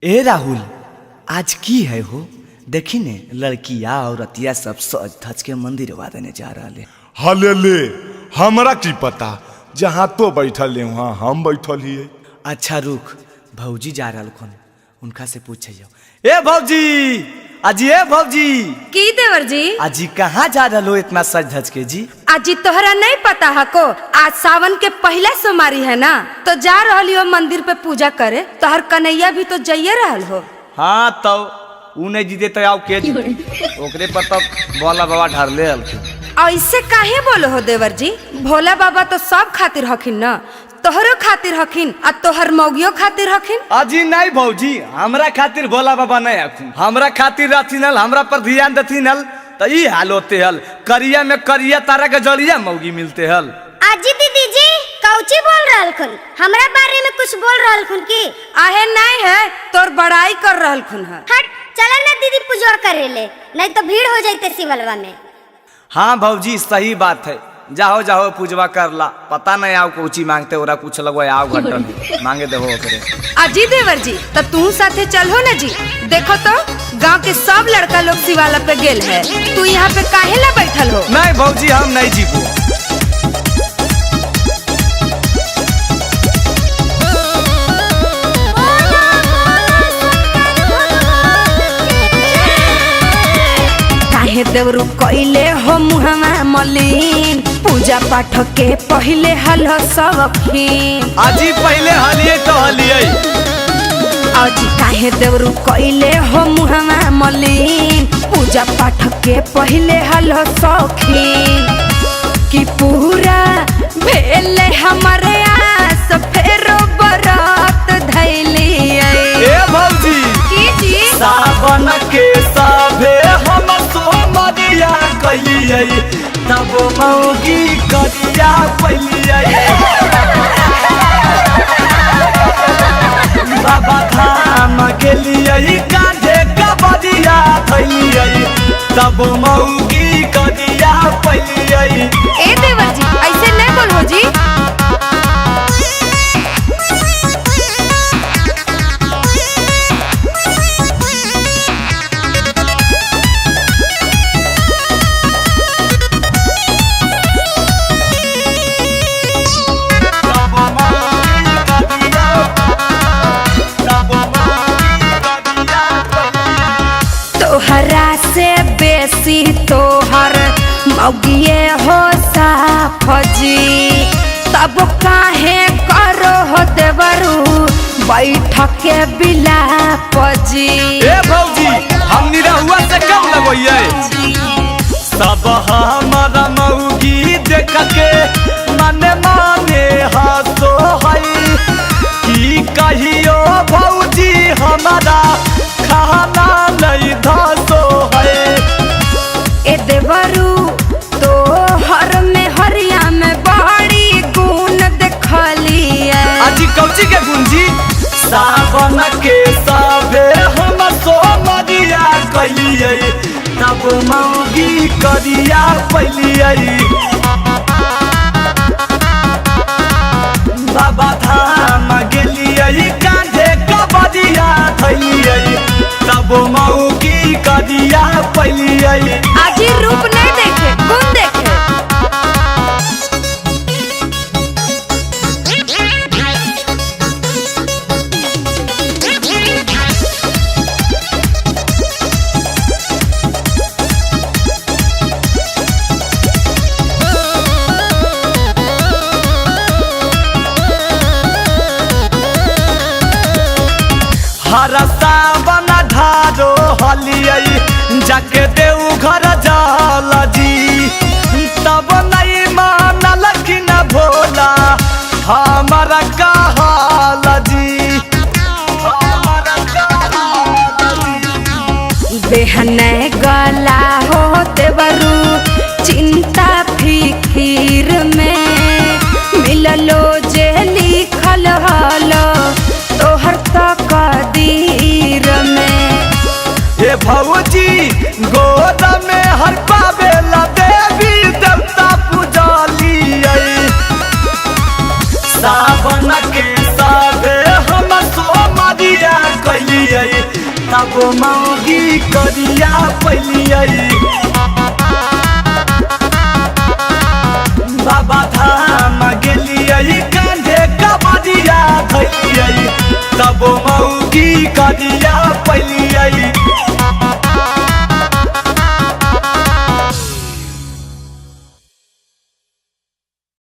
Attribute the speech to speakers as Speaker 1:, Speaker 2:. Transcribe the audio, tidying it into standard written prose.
Speaker 1: ए राहुल, आज की है हो? देखी ने लड़किया और अतिया सब सज धज के मंदिर वादने जा रहा है।
Speaker 2: हले ले हमरा की पता, जहाँ तो बैठल है वहाँ हम बैठल ही।
Speaker 1: अच्छा रुक, भौजी जा रहा कौन, उनका से पूछे जाओ। ए भौजी, अजी ए भौजी,
Speaker 3: की देवर जी
Speaker 1: अजी कहाँ जा रहा हो इतना सज धज के जी?
Speaker 3: अजी तोहरा नहीं पता है को, आज सावन के पहला सोमवारी है ना, तो जा रहली हो मंदिर पे पूजा करे। तोहर कन्हैया भी तो जाइए रहल हो।
Speaker 1: हाँ तो ऊ नहीं जीते तो आओ के जी ओकरे पर तो भोला बाबा ढार ले हलखिन।
Speaker 3: ऐसे काहे बोलो हो देवर जी? भोला बाबा तो सब खातिर हखिन न, तोहरो खातिर हखिन आ तोहर मौगियो खातिर हखिन।
Speaker 1: अजी नहीं भौजी, हमरा खातिर भोला बाबा नहीं हखिन, हमरा खातिर रहथिन, हमरा पर ध्यान देथिन हल, तो ई हाल होते हल। करिया में करिया तारा के जड़िया मौगी मिलते हल।
Speaker 4: आजी दीदी जी कौची बोल रहल खुन? हमरा बारे में कुछ बोल रहल खुन की?
Speaker 3: आहे नहीं है, तोर बड़ाई कर रहल खुन है।
Speaker 4: हट चला ना दीदी पूजा करे ले, नहीं तो भीड़ हो जाते शिवलवा में।
Speaker 1: हाँ भौजी सही बात है, जाओ जाओ पूजवा कर ला। पता नहीं आओ कोची मांगते ओरा कुछ लगवा आओ घंटन मांगे दे हो करे।
Speaker 3: अजी देवर जी तो तू साथे चल हो ना जी। देखो तो गांव के सब लड़का लोग शिवाला पे गेल है, तू यहाँ पे काहे ला बैठल हो?
Speaker 1: नहीं भौजी हम नहीं जीबू।
Speaker 3: काहे देवरू कइले हो मुहमा मलिन, पूजा पाठ के पहले हल सबखीन।
Speaker 1: अजी पहले हलिए तो हलिए।
Speaker 3: अजी काहे देवरू कइले हो मुहमा मलिन, पूजा पाठ के पहले हल सखीन। कि पूरा भेले हमारे आस फेरो बरात धैली।
Speaker 1: ए भौजी
Speaker 3: की जी
Speaker 1: सावन के साभे हम सोमरिया कलिए, तब मौगी करिया पलिए। बाबा धाम गेलिए कांधे कबरिया धैलिए, तब मौगी करिया पलिए।
Speaker 3: ए देवर जी ऐसे नहीं बोलो जी। तोहरा से बेसी तोहर मौगिए हो साफ जी, तब काहे करो हो देवरू बैठक के बिलाप जी।
Speaker 1: ए भौजी हम निरहुआ से कम लगोइए, सब हमारा मौगी देख के मने माने हंसो है। की कहियो भौजी हमारा खाना नहीं धसो है।
Speaker 3: ए देवरू तो हर में हरिया में बड़ी गुण देखली।
Speaker 1: अजी कौची के गुंजी? सावन के साभे हम सोमरिया कलिए, तब मौगी करिया पलिए। बाबा धाम गेलिए कांधे कबरिया धैलिए, तब मौगी करिया पलिए।
Speaker 3: आज ही रूप नहीं देखे गुण देखे।
Speaker 1: हर सावन ढारो हलिए जाके देव घर जाल जी, तब नहीं मानल कि न भोला हमारा कहल जी।
Speaker 3: बेहने गला हो देवरू चिंता फिकीर में, मिललो जे लिखल हलो तोहर तकदीर में।
Speaker 1: ए भौजी गोद में हर पावेला देवी देवता पूजलिए, सावन के साभे हम सोमरिया कलिए। मौगी करिया पलियई बाबा धाम गेलियई कांधे कबरिया धैलियई तब मौगी करिया पलियई